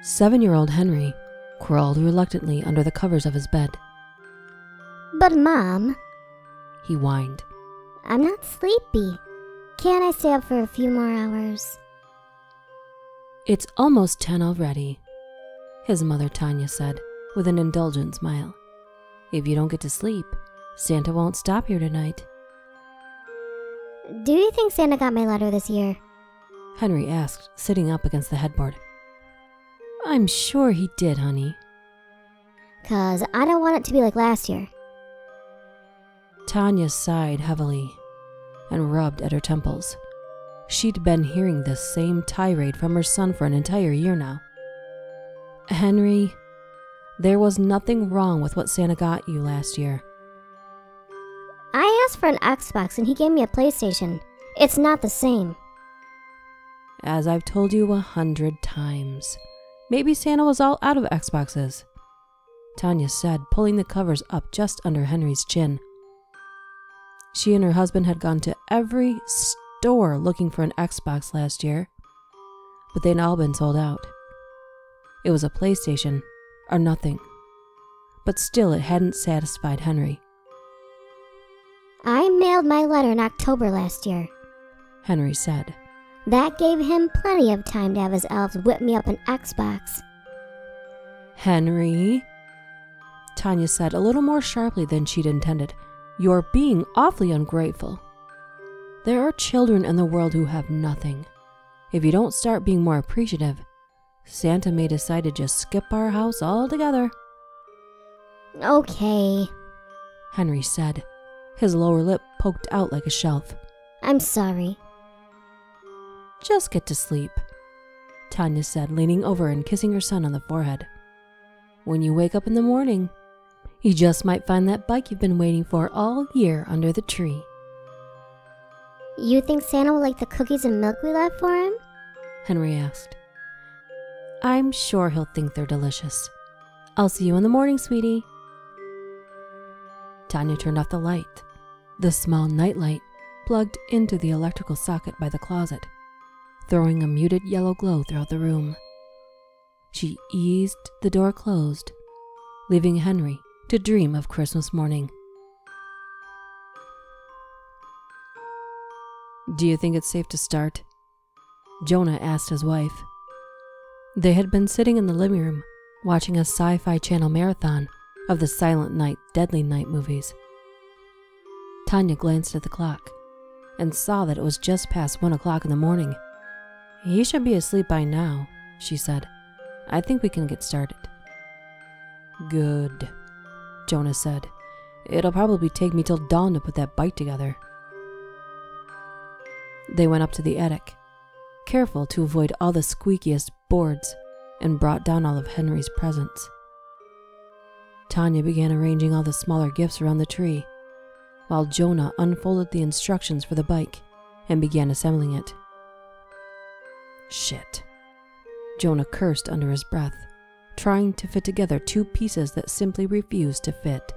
7-year-old Henry crawled reluctantly under the covers of his bed. But Mom, he whined. I'm not sleepy. Can't I stay up for a few more hours? It's almost 10 already, his mother Tanya said with an indulgent smile. If you don't get to sleep, Santa won't stop here tonight. Do you think Santa got my letter this year? Henry asked, sitting up against the headboard. I'm sure he did, honey. 'Cause I don't want it to be like last year. Tanya sighed heavily and rubbed at her temples. She'd been hearing this same tirade from her son for an entire year now. Henry, there was nothing wrong with what Santa got you last year. I asked for an Xbox and he gave me a PlayStation. It's not the same. As I've told you 100 times, maybe Santa was all out of Xboxes, Tanya said, pulling the covers up just under Henry's chin. She and her husband had gone to every store looking for an Xbox last year, but they'd all been sold out. It was a PlayStation or nothing, but still it hadn't satisfied Henry. I mailed my letter in October last year, Henry said. That gave him plenty of time to have his elves whip me up an Xbox. Henry, Tanya said a little more sharply than she'd intended, you're being awfully ungrateful. There are children in the world who have nothing. If you don't start being more appreciative, Santa may decide to just skip our house altogether. Okay, Henry said, his lower lip poked out like a shelf. I'm sorry. Just get to sleep, Tanya said, leaning over and kissing her son on the forehead. When you wake up in the morning, you just might find that bike you've been waiting for all year under the tree. You think Santa will like the cookies and milk we left for him? Henry asked. I'm sure he'll think they're delicious. I'll see you in the morning, sweetie. Tanya turned off the light, the small nightlight plugged into the electrical socket by the closet, throwing a muted yellow glow throughout the room. She eased the door closed, leaving Henry to dream of Christmas morning. Do you think it's safe to start? Jonah asked his wife. They had been sitting in the living room watching a sci-fi channel marathon of the Silent Night, Deadly Night movies. Tanya glanced at the clock and saw that it was just past 1 o'clock in the morning. He should be asleep by now, she said. I think we can get started. Good, Jonah said. It'll probably take me till dawn to put that bike together. They went up to the attic, careful to avoid all the squeakiest boards, and brought down all of Henry's presents. Tanya began arranging all the smaller gifts around the tree, while Jonah unfolded the instructions for the bike and began assembling it. Shit, Jonah cursed under his breath, trying to fit together two pieces that simply refused to fit.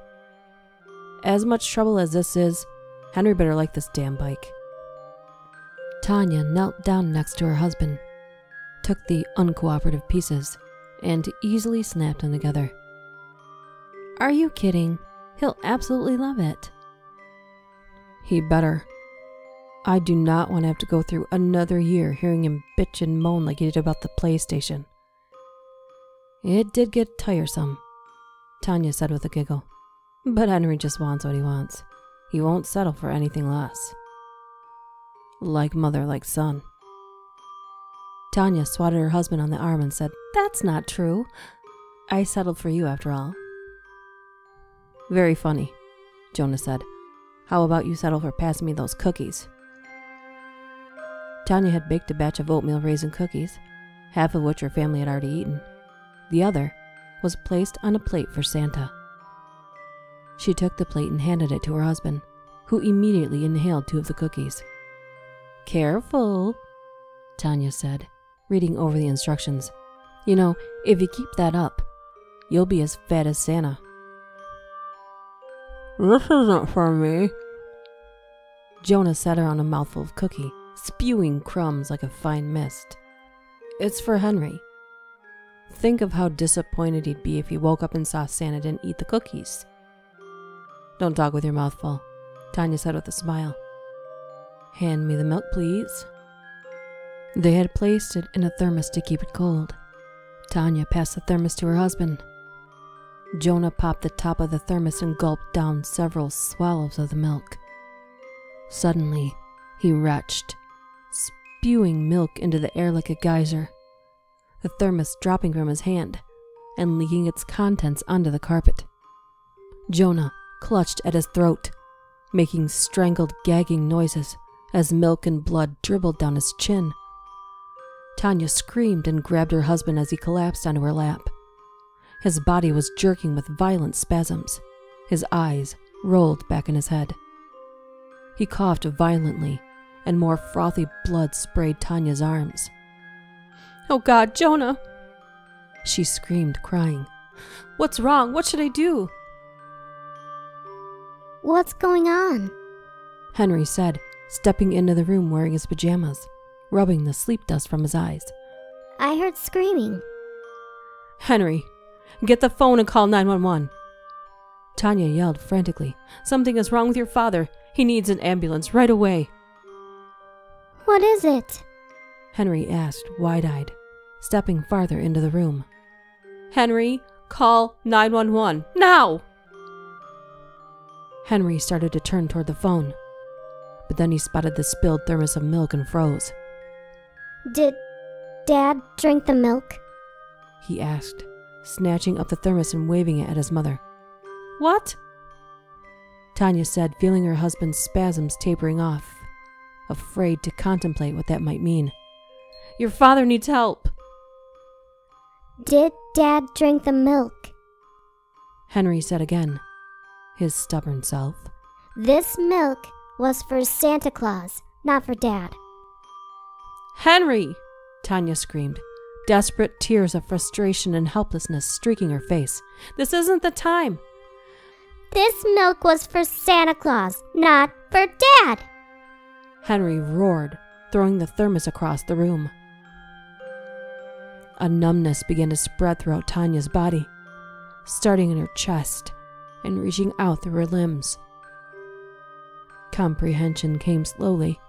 As much trouble as this is, Henry better like this damn bike. Tanya knelt down next to her husband, took the uncooperative pieces, and easily snapped them together. Are you kidding? He'll absolutely love it. He better. I do not want to have to go through another year hearing him bitch and moan like he did about the PlayStation. It did get tiresome, Tanya said with a giggle. But Henry just wants what he wants. He won't settle for anything less. Like mother, like son. Tanya swatted her husband on the arm and said, That's not true. I settled for you after all. Very funny, Jonah said. How about you settle for passing me those cookies? Tanya had baked a batch of oatmeal raisin cookies, half of which her family had already eaten. The other was placed on a plate for Santa. She took the plate and handed it to her husband, who immediately inhaled 2 of the cookies. Careful, Tanya said, reading over the instructions. You know, if you keep that up, you'll be as fat as Santa. This isn't for me. Jonah sat around a mouthful of cookie, spewing crumbs like a fine mist. It's for Henry. think of how disappointed he'd be if he woke up and saw Santa didn't eat the cookies. "Don't talk with your mouth full," Tanya said with a smile. "Hand me the milk, please." They had placed it in a thermos to keep it cold. Tanya passed the thermos to her husband. Jonah popped the top of the thermos and gulped down several swallows of the milk. Suddenly, he retched, spewing milk into the air like a geyser, the thermos dropping from his hand and leaking its contents onto the carpet. Jonah clutched at his throat, making strangled, gagging noises as milk and blood dribbled down his chin. Tanya screamed and grabbed her husband as he collapsed onto her lap. His body was jerking with violent spasms. His eyes rolled back in his head. He coughed violently, and more frothy blood sprayed Tanya's arms. "Oh God, Jonah!" she screamed, crying. "What's wrong? What should I do?" What's going on? Henry said, stepping into the room wearing his pajamas, rubbing the sleep dust from his eyes. I heard screaming. "Henry, get the phone and call 911. Tanya yelled frantically. "Something is wrong with your father. He needs an ambulance right away." What is it? Henry asked, wide-eyed, stepping farther into the room. "Henry, call 911, now!" Henry started to turn toward the phone, but then he spotted the spilled thermos of milk and froze. Did Dad drink the milk? He asked, snatching up the thermos and waving it at his mother. "What?" Tanya said, feeling her husband's spasms tapering off, afraid to contemplate what that might mean. "Your father needs help." Did Dad drink the milk? Henry said again, his stubborn self. This milk was for Santa Claus, not for Dad. "Henry!" Tanya screamed, desperate tears of frustration and helplessness streaking her face. "This isn't the time." This milk was for Santa Claus, not for Dad. Henry roared, throwing the thermos across the room. A numbness began to spread throughout Tanya's body, starting in her chest and reaching out through her limbs. Comprehension came slowly,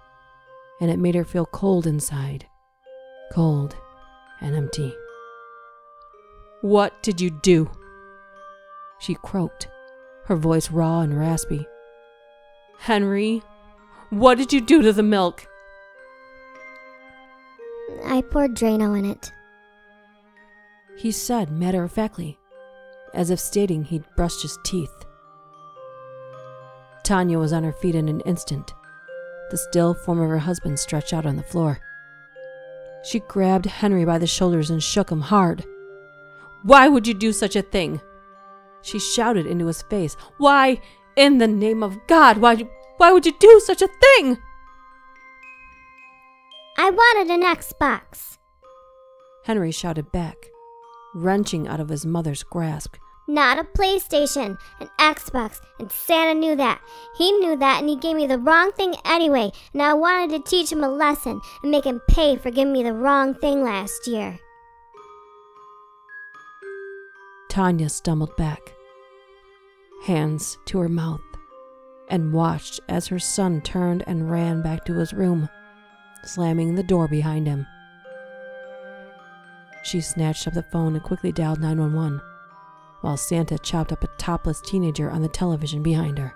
and it made her feel cold inside, cold and empty. "What did you do?" she croaked, her voice raw and raspy. "Henry, what did you do to the milk?" I poured Drano in it. He said matter-of-factly, as if stating he'd brushed his teeth. Tanya was on her feet in an instant, the still form of her husband stretched out on the floor. She grabbed Henry by the shoulders and shook him hard. "Why would you do such a thing?" she shouted into his face. "Why, in the name of God, why would you do such a thing?" I wanted an Xbox, Henry shouted back, wrenching out of his mother's grasp. not a PlayStation, an Xbox, and Santa knew that. He knew that, and he gave me the wrong thing anyway, and I wanted to teach him a lesson and make him pay for giving me the wrong thing last year. Tanya stumbled back, hands to her mouth, and watched as her son turned and ran back to his room, slamming the door behind him. She snatched up the phone and quickly dialed 911, while Santa chopped up a topless teenager on the television behind her.